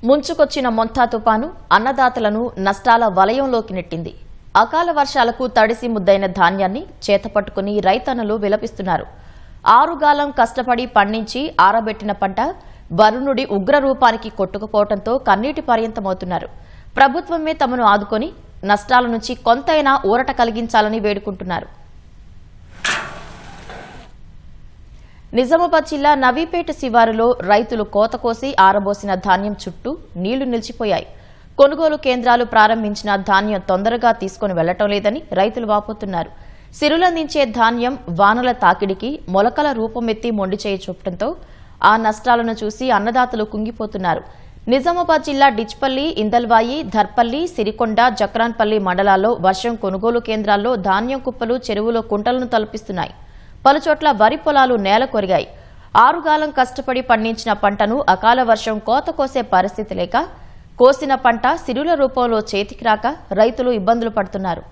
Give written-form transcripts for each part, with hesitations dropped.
ముంచుకొచ్చిన మొంతా తుపాను అన్నదాతలను నష్టాల వలయంలోకి నెట్టింది. అకాల వర్షాలకు తడిసి ముద్దైన ధాన్యాన్ని చేతపట్టుకుని రైతన్నలు విలపిస్తున్నారు. ఆరుగాలం కష్టపడి పండించి ఆరబెట్టిన పంట వరుణుడి ఉగ్రరూపానికి కొట్టుకుపోవడంతో కన్నీటి పర్యంతమవుతున్నారు. ప్రభుత్వమే తమను ఆదుకొని నష్టాల నుంచి కొంతైనా ఊరట కలిగించాలని వేడుకుంటున్నారు. నిజామాబాద్ జిల్లా నవీపేట శివారులో రైతులు కోత కోసి ఆరబోసిన ధాన్యం చుట్టూ నీళ్లు నిలిచిపోయాయి. కొనుగోలు కేంద్రాలు ప్రారంభించిన ధాన్యం తొందరగా తీసుకుని వెళ్లటం లేదని రైతులు వాపోతున్నారు. సిరులందించే ధాన్యం వానల తాకిడికి మొలకల రూపమెత్తి మొండిచేయి చూపడంతో ఆ నష్టాలను చూసి అన్నదాతలు కుంగిపోతున్నారు. నిజామాబాద్ జిల్లా డిచ్పల్లి, ఇందల్వాయి, ధర్పల్లి, సిరికొండ, జక్రాన్పల్లి మండలాల్లో వర్షం కొనుగోలు కేంద్రాల్లో ధాన్యం కుప్పలు చెరువులో కుంటలను తలపిస్తున్నాయి. పలుచోట్ల వరి పొలాలు నేల కొరిగాయి. ఆరుగాలం కష్టపడి పండించిన పంటను అకాల వర్షం కోత కోసే పరిస్థితి లేక కోసిన పంట సిరుల రూపంలో చేతికి రాక రైతులు ఇబ్బందులు పడుతున్నారు.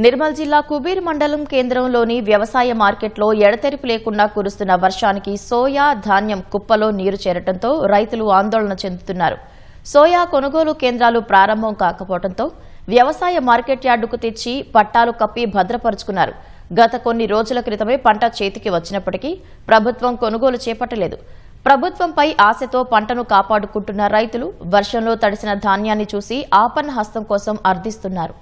నిర్మల్ జిల్లా కుబీర్ మండలం కేంద్రంలోని వ్యవసాయ మార్కెట్లో ఎడతెరిపి లేకుండా కురుస్తున్న వర్షానికి సోయా ధాన్యం కుప్పలో నీరు చేరడంతో రైతులు ఆందోళన చెందుతున్నారు. సోయా కొనుగోలు కేంద్రాలు ప్రారంభం కాకపోవడంతో వ్యవసాయ మార్కెట్ యార్డుకు తెచ్చి పట్టాలు కప్పి భద్రపరుచుకున్నారు. గత కొన్ని రోజుల క్రితమే పంట చేతికి వచ్చినప్పటికీ ప్రభుత్వం కొనుగోలు చేపట్టలేదు. ప్రభుత్వంపై ఆశతో పంటను కాపాడుకుంటున్న రైతులు వర్షంలో తడిసిన ధాన్యాన్ని చూసి ఆపన్న హస్తం కోసం అర్థిస్తున్నారు.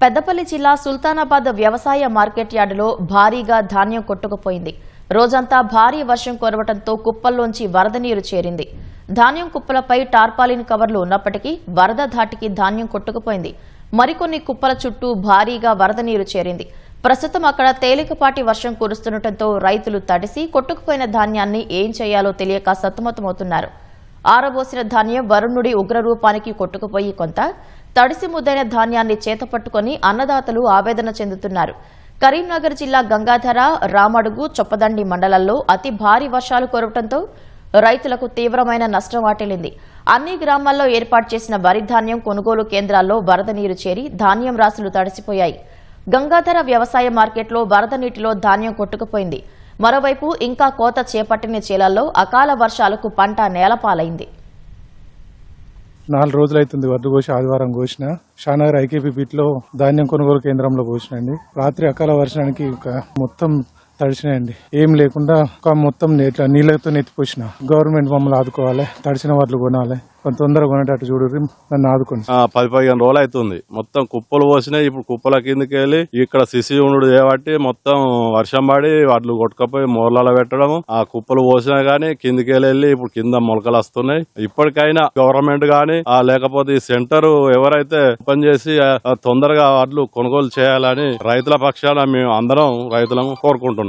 పెద్దపల్లి జిల్లా సుల్తానాబాద్ వ్యవసాయ మార్కెట్ యార్డులో భారీగా ధాన్యం కొట్టుకుపోయింది. రోజంతా భారీ వర్షం కురవడంతో కుప్పల్లోంచి వరద నీరు చేరింది. ధాన్యం కుప్పలపై టార్పాలిన్ కవర్లు ఉన్నప్పటికీ వరద ధాటికి ధాన్యం కొట్టుకుపోయింది. మరికొన్ని కుప్పల చుట్టూ భారీగా వరద నీరు చేరింది. ప్రస్తుతం అక్కడ తేలికపాటి వర్షం కురుస్తుండటంతో రైతులు తడిసి కొట్టుకుపోయిన ధాన్యాన్ని ఏం చేయాలో తెలియక సతమతమవుతున్నారు. ఆరబోసిన ధాన్యం వరుణుడి ఉగ్రరూపానికి కొట్టుకుపోయి కొంత తడిసి ముద్దైన ధాన్యాన్ని చేతపట్టుకుని అన్నదాతలు ఆవేదన చెందుతున్నారు. కరీంనగర్ జిల్లా గంగాధర, రామడుగు, చొప్పదండి మండలాల్లో అతి భారీ వర్షాలు కురవడంతో రైతులకు తీవ్రమైన నష్టం వాటిల్లింది. అన్ని గ్రామాల్లో ఏర్పాటు చేసిన వరి ధాన్యం కొనుగోలు కేంద్రాల్లో వరద నీరు చేరి ధాన్యం రాశులు తడిసిపోయాయి. గంగాధర వ్యవసాయ మార్కెట్లో వరద నీటిలో ధాన్యం కొట్టుకుపోయింది. మరోవైపు ఇంకా కోత చేపట్టిన చేలల్లో అకాల వర్షాలకు పంట నేలపాలైంది. 4 రోజులైతుంది వడ్లు కోసి ఆదివారం కోసిన. షానగర్ ఐకేపీ పీట్లో ధాన్యం కొనుగోలు కేంద్రంలో కోసినండి. రాత్రి అకాల వర్షానికి మొత్తం తడిచినాయండి. ఏం లేకుండా మొత్తం నీళ్లతో నెత్తిపోసిన. గవర్నమెంట్ మమ్మల్ని ఆదుకోవాలి, తడిచిన వడ్లు కొనాలి, కొంత తొందరగా కొనేటట్టు చూడరు, నన్ను ఆదుకోండి. 10-15 రోజులు అవుతుంది. మొత్తం కుప్పలు పోసినాయి. ఇప్పుడు కుప్పల కిందకి వెళ్ళి ఇక్కడ సిసి ఉండు చేయబట్టి మొత్తం వర్షం పడి వడ్లు కొట్టుకపోయి మోర్లలో పెట్టడం, ఆ కుప్పలు పోసినా గానీ కిందికి వెళ్ళి ఇప్పుడు కింద మొలకలు వస్తున్నాయి. ఇప్పటికైనా గవర్నమెంట్ గానీ లేకపోతే ఈ సెంటర్ ఎవరైతే ఓపెన్ చేసి తొందరగా వడ్లు కొనుగోలు చేయాలని రైతుల పక్షాన మేము అందరం రైతులను కోరుకుంటున్నాం.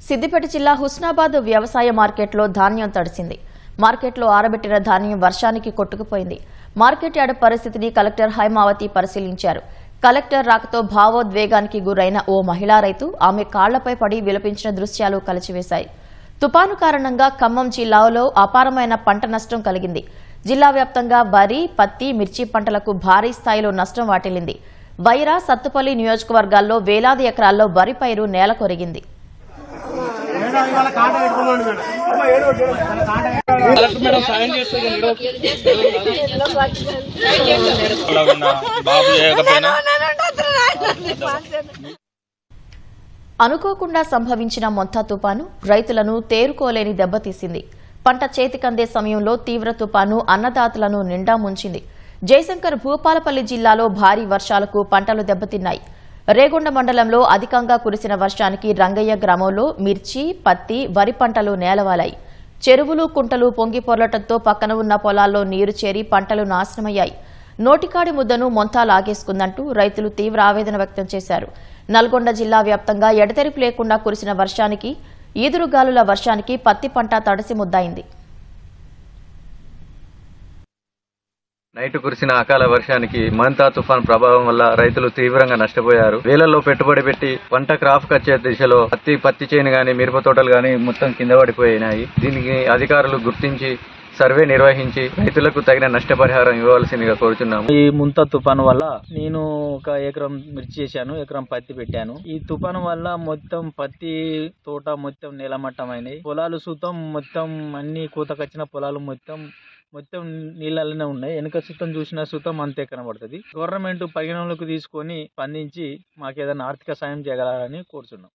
సిద్దిపేట జిల్లా హుస్నాబాద్ వ్యవసాయ మార్కెట్లో ధాన్యం తడిసింది. మార్కెట్లో ఆరబెట్టిన ధాన్యం వర్షానికి కొట్టుకుపోయింది. మార్కెట్ యార్డు పరిస్థితిని కలెక్టర్ హైమావతి పరిశీలించారు. కలెక్టర్ రాకతో భావోద్వేగానికి గురైన ఓ మహిళా రైతు ఆమె కాళ్లపై పడి విలపించిన దృశ్యాలు కలిచివేశాయి. తుపాను కారణంగా ఖమ్మం జిల్లాలో అపారమైన పంట నష్టం కలిగింది. జిల్లా వ్యాప్తంగా వరి, పత్తి, మిర్చి పంటలకు భారీ స్థాయిలో నష్టం వాటిల్లింది. వైరా, సత్తుపల్లి నియోజకవర్గాల్లో వేలాది ఎకరాల్లో వరి పైరు నేల కొరిగింది. అనుకోకుండా సంభవించిన మొంతా తుపాను రైతులను తేరుకోలేని దెబ్బతీసింది. పంట చేతికందే సమయంలో తీవ్ర తుపాను అన్నదాతలను నిండా ముంచింది. జయశంకర్ భూపాలపల్లి జిల్లాలో భారీ వర్షాలకు పంటలు దెబ్బతిన్నాయి. రేగొండ మండలంలో అధికంగా కురిసిన వర్షానికి రంగయ్య గ్రామంలో మిర్చి, పత్తి, వరి పంటలు నేలవాలాయి. చెరువులు, కుంటలు పొంగి పొర్లటంతో పక్కన ఉన్న పొలాల్లో నీరు చేరి పంటలు నాశనమయ్యాయి. నోటికాడి ముద్దను మొంతా లాగేసుకుందంటూ రైతులు తీవ్ర ఆవేదన వ్యక్తం చేశారు. నల్గొండ జిల్లా వ్యాప్తంగా ఎడతెరిపి లేకుండా కురిసిన వర్షానికి, ఈదురుగాలుల వర్షానికి పత్తి పంట తడిసి ముద్దయింది. నైట్ కురిసిన అకాల వర్షానికి మంతా తుఫాన్ ప్రభావం వల్ల రైతులు తీవ్రంగా నష్టపోయారు. వేలల్లో పెట్టుబడి పెట్టి పంట క్రాప్ వచ్చే దిశలో పత్తి చేను గాని, మిరప తోటలు గాని మొత్తం కింద పడిపోయినాయి. దీనికి అధికారులు గుర్తించి సర్వే నిర్వహించి రైతులకు తగిన నష్టపరిహారం ఇవ్వాల్సిందిగా కోరుచున్నాము. ఈ ముంతా తుఫాను వల్ల నేను ఒక ఎకరం మిర్చి చేశాను, ఎకరం పత్తి పెట్టాను. ఈ తుఫాను వల్ల మొత్తం పత్తి తోట మొత్తం నేలమట్టమైనాయి. పొలాలు సుతం మొత్తం అన్ని కూతకొచ్చిన పొలాలు మొత్తం నీళ్ళలోనే ఉన్నాయి. వెనుక సుతం చూసిన సుతం అంతే కనబడుతుంది. గవర్నమెంట్ పరిగణలోకి తీసుకొని స్పందించి మాకు ఏదైనా ఆర్థిక సాయం చేయగలరని కోరుచున్నాం.